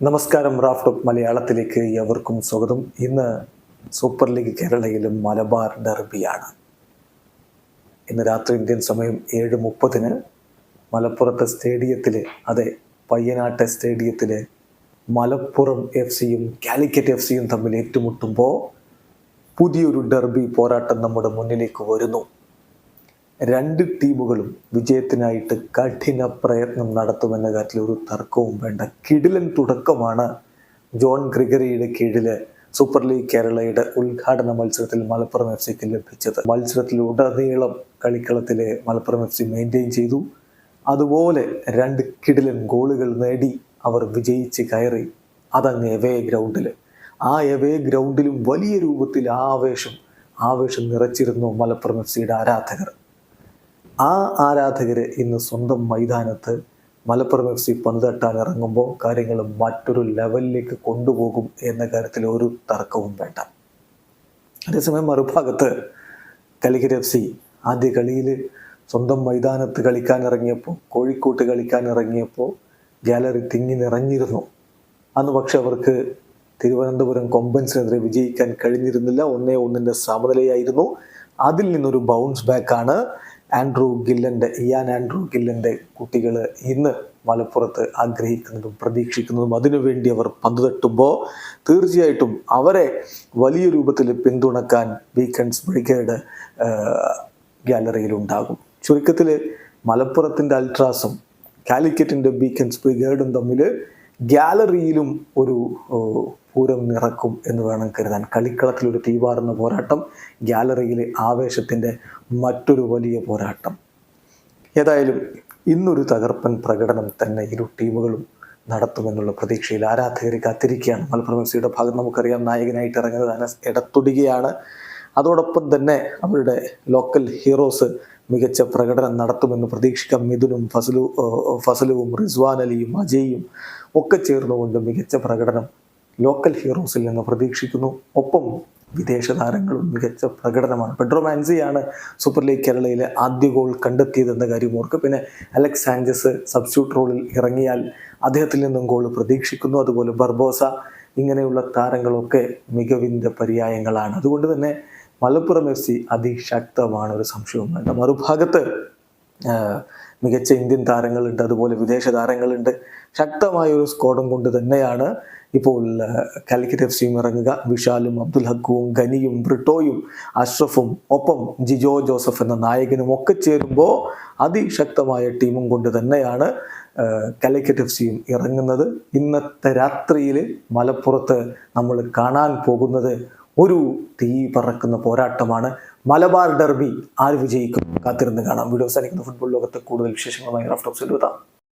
നമസ്കാരം. റാഫ്റ്റോക്ക് മലയാളത്തിലേക്ക് ഏവർക്കും സ്വാഗതം. ഇന്ന് സൂപ്പർ ലീഗ് കേരളയിലും മലബാർ ഡെർബിയാണ്. ഇന്ന് രാത്രി ഇന്ത്യൻ സമയം 7:30 മലപ്പുറത്തെ സ്റ്റേഡിയത്തിൽ, അതെ പയ്യനാട്ടെ സ്റ്റേഡിയത്തിൽ മലപ്പുറം FC-യും കാലിക്കറ്റ് FC-യും തമ്മിൽ ഏറ്റുമുട്ടുമ്പോൾ പുതിയൊരു ഡെർബി പോരാട്ടം നമ്മുടെ മുന്നിലേക്ക് വരുന്നു. രണ്ട് ടീമുകളും വിജയത്തിനായിട്ട് കഠിന പ്രയത്നം നടത്തുമെന്ന കാര്യത്തിൽ ഒരു തർക്കവും വേണ്ട. കിടിലൻ തുടക്കമാണ് ജോൺ ഗ്രിഗറിയുടെ കീഴിൽ സൂപ്പർ ലീഗ് കേരളയുടെ ഉദ്ഘാടന മത്സരത്തിൽ മലപ്പുറം FC-ക്ക് ലഭിച്ചത്. മത്സരത്തിൽ ഉടനീളം കളിക്കളത്തിലെ മലപ്പുറം FC മെയിൻറ്റെയിൻ ചെയ്തു. അതുപോലെ രണ്ട് കിടിലൻ ഗോളുകൾ നേടി അവർ വിജയിച്ച് കയറി. അതങ്ങ് എവേ ഗ്രൗണ്ടിൽ. ആ എവേ ഗ്രൗണ്ടിലും വലിയ രൂപത്തിൽ ആവേശം നിറച്ചിരുന്നു മലപ്പുറം FC-യുടെ ആരാധകർ. ആ ആരാധകർ ഇന്ന് സ്വന്തം മൈതാനത്ത് മലപ്പുറം FC പന്ത് തട്ടാൻ ഇറങ്ങുമ്പോൾ കാര്യങ്ങൾ മറ്റൊരു ലെവലിലേക്ക് കൊണ്ടുപോകും എന്ന കാര്യത്തിൽ ഒരു തർക്കവും വേണ്ട. അതേസമയം മറുഭാഗത്ത് കാലിക്കറ്റ് FC ആദ്യ കളിയിൽ സ്വന്തം മൈതാനത്ത് കളിക്കാൻ ഇറങ്ങിയപ്പോൾ, കോഴിക്കോട്ട് കളിക്കാൻ ഇറങ്ങിയപ്പോൾ ഗാലറി തിങ്ങി നിറഞ്ഞിരുന്നു. അന്ന് പക്ഷെ അവർക്ക് തിരുവനന്തപുരം കൊമ്പൻസിനെതിരെ വിജയിക്കാൻ കഴിഞ്ഞിരുന്നില്ല. 1-1 സമനിലയായിരുന്നു. അതിൽ നിന്നൊരു ബൗൺസ് ബാക്കാണ് ഇയാൻ ആൻഡ്രൂ ഗില്ലൻ്റെ കുട്ടികൾ ഇന്ന് മലപ്പുറത്ത് ആഗ്രഹിക്കുന്നതും പ്രതീക്ഷിക്കുന്നതും. അതിനുവേണ്ടി അവർ പന്ത് തട്ടുമ്പോൾ തീർച്ചയായിട്ടും അവരെ വലിയ രൂപത്തിൽ പിന്തുണക്കാൻ വീക്കെൻഡ്സ് ബ്രിഗേഡ് ഗാലറിയിലുണ്ടാകും. ചുരുക്കത്തിൽ മലപ്പുറത്തിൻ്റെ അൾട്രാസും കാലിക്കറ്റിൻ്റെ വീക്കെൻഡ്സ് ബ്രിഗേഡും തമ്മിൽ ഗാലറിയിലും ഒരു പൂരം നിറക്കും എന്ന് വേണം കരുതാൻ. കളിക്കളത്തിലൊരു തീവാറുന്ന പോരാട്ടം, ഗാലറിയിലെ ആവേശത്തിൻ്റെ മറ്റൊരു വലിയ പോരാട്ടം. ഏതായാലും ഇന്നൊരു തകർപ്പൻ പ്രകടനം തന്നെ ഇരു ടീമുകളും നടത്തുമെന്നുള്ള പ്രതീക്ഷയിൽ ആരാധകർ കാത്തിരിക്കുകയാണ്. മലപ്പുറം FC-യുടെ ഭാഗം നമുക്കറിയാം, നായകനായിട്ട് ഇറങ്ങുന്നത് അനസ് എടത്തൊടികയാണ്. അതോടൊപ്പം തന്നെ അവരുടെ ലോക്കൽ ഹീറോസ് മികച്ച പ്രകടനം നടത്തുമെന്ന് പ്രതീക്ഷിക്കാം. മിഥുനും ഫസലുവും റിസ്വാൻ അലിയും അജയും ഒക്കെ ചേർന്നുകൊണ്ട് മികച്ച പ്രകടനം ലോക്കൽ ഹീറോസിൽ നിന്ന് പ്രതീക്ഷിക്കുന്നു. ഒപ്പം വിദേശ താരങ്ങളും മികച്ച പ്രകടനമാണ്. പെഡ്രോ മാൻസിയാണ് സൂപ്പർ ലീഗ് കേരളയിലെ ആദ്യ ഗോൾ കണ്ടെത്തിയതെന്ന കാര്യം ഓർക്ക്. പിന്നെ അലക്സ് സാഞ്ചസ് സബ്സ്റ്റിറ്റ്യൂട്ട് റോളിൽ ഇറങ്ങിയാൽ അദ്ദേഹത്തിൽ നിന്നും ഗോൾ പ്രതീക്ഷിക്കുന്നു. അതുപോലെ ബർബോസ, ഇങ്ങനെയുള്ള താരങ്ങളൊക്കെ മികവിൻ്റെ പര്യായങ്ങളാണ്. അതുകൊണ്ട് തന്നെ മലപ്പുറം FC അതിശക്തമാണ്, ഒരു സംശയവും വേണ്ട. മറുഭാഗത്ത് മികച്ച ഇന്ത്യൻ താരങ്ങളുണ്ട്, അതുപോലെ വിദേശ താരങ്ങളുണ്ട്. ശക്തമായ ഒരു സ്ക്വാഡും കൊണ്ട് തന്നെയാണ് ഇപ്പോൾ കാലിക്കറ്റ് FC ഇറങ്ങുക. വിശാലും അബ്ദുൽ ഹക്കുവും ഗനിയും ബ്രിട്ടോയും അഷ്റഫും ഒപ്പം ജിജോ ജോസഫ് എന്ന നായകനും ഒക്കെ ചേരുമ്പോൾ അതിശക്തമായ ടീമും കൊണ്ട് തന്നെയാണ് കാലിക്കറ്റ് FC ഇറങ്ങുന്നത്. ഇന്നത്തെ രാത്രിയിൽ മലപ്പുറത്ത് നമ്മൾ കാണാൻ പോകുന്നത് ഒരു തീ പറക്കുന്ന പോരാട്ടമാണ്. മലബാർ ഡെർബി ആര് വിജയിക്കും? കാത്തിരുന്ന് കാണാം. വീഡിയോ അവസാനിക്കുന്ന ഫുട്ബോൾ ലോകത്തെ കൂടുതൽ വിശേഷങ്ങളുമായി റാഫ്റ്റോക്സിൽ എത്താം.